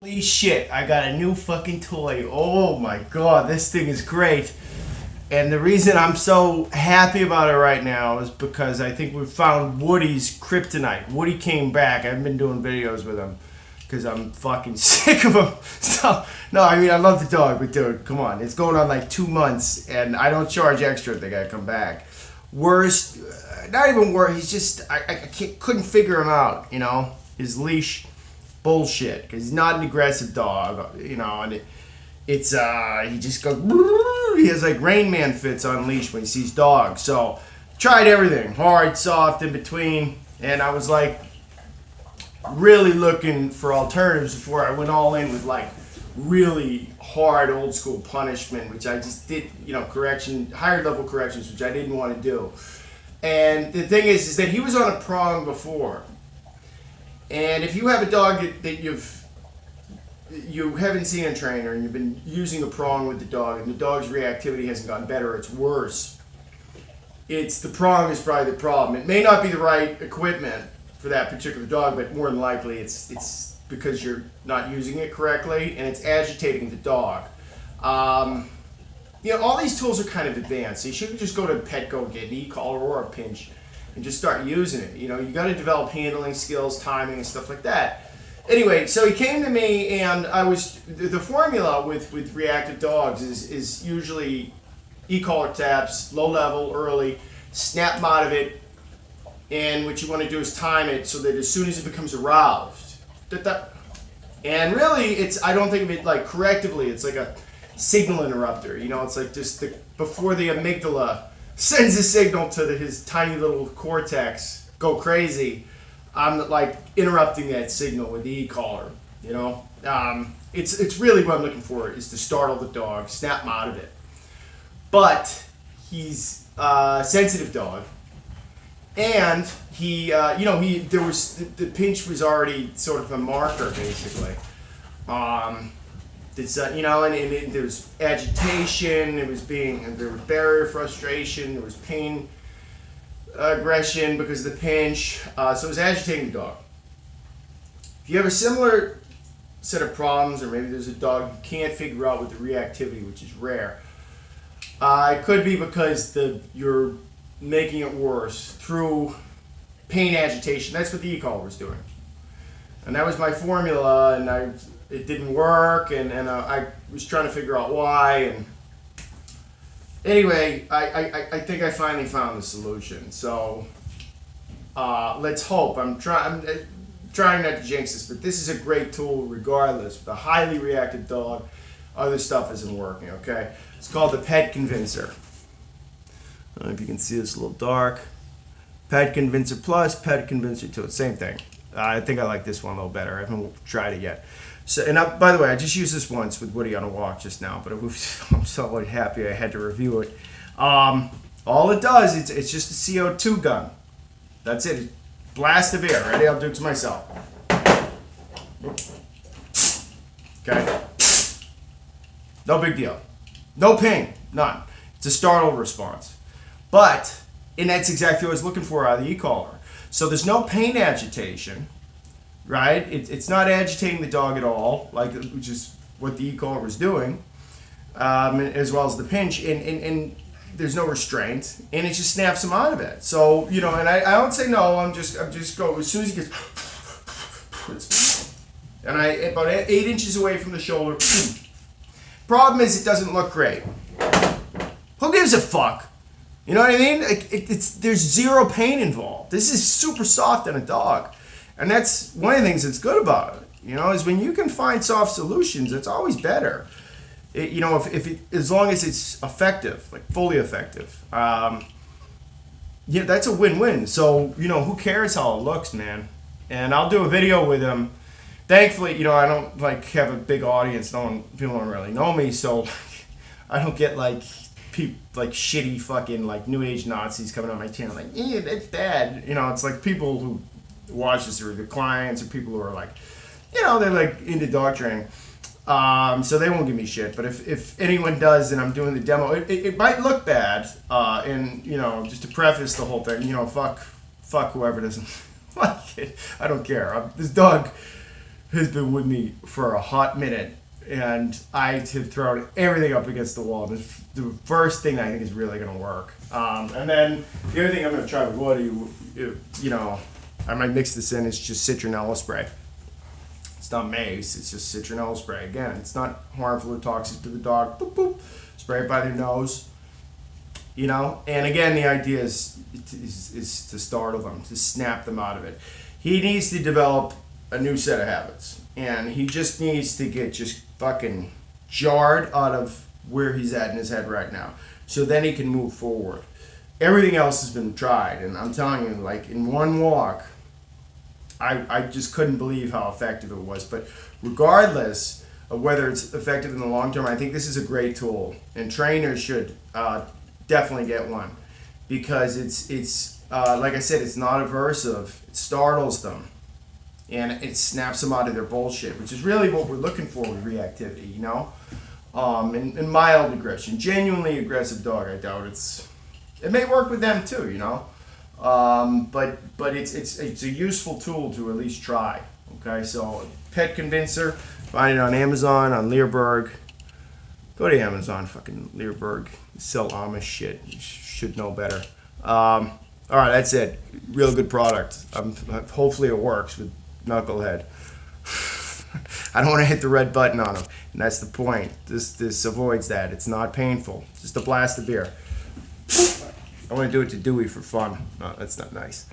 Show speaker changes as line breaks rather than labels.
Holy shit, I got a new fucking toy. Oh my god, this thing is great. And the reason I'm so happy about it right now is because I think we found Woody's Kryptonite. Woody came back. I've been doing videos with him because I'm fucking sick of him. So, no, I mean, I love the dog, but dude, come on. It's going on like 2 months, and I don't charge extra if they gotta come back. Worst, not even worse, he's just, I couldn't figure him out, you know? His leash bullshit, because he's not an aggressive dog, you know, and it's he just goes, he has like Rain Man fits on leash when he sees dogs. So tried everything, hard, soft, in between, and I was like really looking for alternatives before I went all in with like really hard old school punishment, which I just did, you know, higher level corrections, which I didn't want to do. And the thing is that he was on a prong before. And if you have a dog that you haven't seen a trainer and you've been using a prong with the dog and the dog's reactivity hasn't gotten better, it's worse. It's the prong is probably the problem. It may not be the right equipment for that particular dog, but more than likely it's because you're not using it correctly and it's agitating the dog. You know, all these tools are kind of advanced. So you shouldn't just go to Petco, get an e-collar or a pinch and just start using it. You know, you got to develop handling skills, timing, and stuff like that. Anyway, so he came to me, and I was the formula with reactive dogs is usually e-collar taps, low level, early, snap them out of it, and what you want to do is time it so that as soon as it becomes aroused, and really, I don't think of it like correctively. It's like a signal interrupter. You know, it's like just before the amygdala sends a signal to his tiny little cortex go crazy. I'm like interrupting that signal with the e-collar. You know, it's really what I'm looking for is to startle the dog, snap him out of it. But he's a sensitive dog, and the pinch was already sort of a marker basically. And there was agitation, there was barrier frustration, there was pain, aggression because of the pinch, so it was agitating the dog. If you have a similar set of problems, or maybe there's a dog you can't figure out with the reactivity, which is rare, it could be because you're making it worse through pain agitation. That's what the e-collar was doing. And that was my formula, and it didn't work, and I was trying to figure out why. And anyway, I think I finally found the solution. So let's hope. I'm trying not to jinx this, but this is a great tool regardless. The highly reactive dog, other stuff isn't working, okay? It's called the Pet Convincer. I don't know if you can see this a little dark. Pet Convincer Plus, Pet Convincer 2, same thing. I think I like this one a little better. I haven't tried it yet. So, and by the way, I just used this once with Woody on a walk just now, but I'm so happy I had to review it. All it does, it's just a CO2 gun. That's it. Blast of air. Ready? I'll do it to myself. Okay. No big deal. No pain. None. It's a startle response. And that's exactly what I was looking for out of the e-collar. So there's no pain agitation, right? It's not agitating the dog at all, which is what the e-collar was doing, as well as the pinch, and there's no restraint, and it just snaps him out of it. So, you know, and I don't say no, I'm just go, as soon as he gets, and about 8 inches away from the shoulder. Problem is, it doesn't look great. Who gives a fuck? You know what I mean? There's zero pain involved. This is super soft on a dog. And that's one of the things that's good about it, you know, is when you can find soft solutions, it's always better. As long as it's effective, like fully effective. That's a win-win. So, you know, who cares how it looks, man? And I'll do a video with him. Thankfully, you know, I don't have a big audience. People don't really know me, so I don't get shitty fucking new age Nazis coming on my channel yeah, that's bad. You know, it's like people who watch this are the clients or people who are they're into dog training. So they won't give me shit. But if anyone does and I'm doing the demo, it might look bad. And you know, just to preface the whole thing, you know, fuck whoever doesn't like it. I don't care. This dog has been with me for a hot minute, and I have thrown everything up against the wall. It's the first thing I think is really going to work. And then the other thing I'm going to try with Woody, you know, I might mix this in, is just citronella spray. It's not mace, it's just citronella spray. Again, it's not harmful or toxic to the dog. Boop, boop. Spray it by their nose. You know, and again, the idea is to startle them, to snap them out of it. He needs to develop a new set of habits, and he just needs to get just fucking jarred out of where he's at in his head right now, so then he can move forward. Everything else has been tried, and I'm telling you, like in one walk, I just couldn't believe how effective it was. But regardless of whether it's effective in the long term, I think this is a great tool, and trainers should definitely get one, because it's like I said, it's not aversive. It startles them, and it snaps them out of their bullshit, which is really what we're looking for with reactivity, you know. And mild aggression, genuinely aggressive dog, I doubt it may work with them too, you know. But it's a useful tool to at least try. Okay, so Pet Convincer, find it on Amazon, on Learberg. Go to Amazon, fucking Learberg. Sell Amish shit. You should know better. All right, that's it. Real good product. Hopefully it works with Knucklehead. I don't want to hit the red button on him, and that's the point. This avoids that. It's not painful. Just a blast of beer. I want to do it to Dewey for fun. No, that's not nice.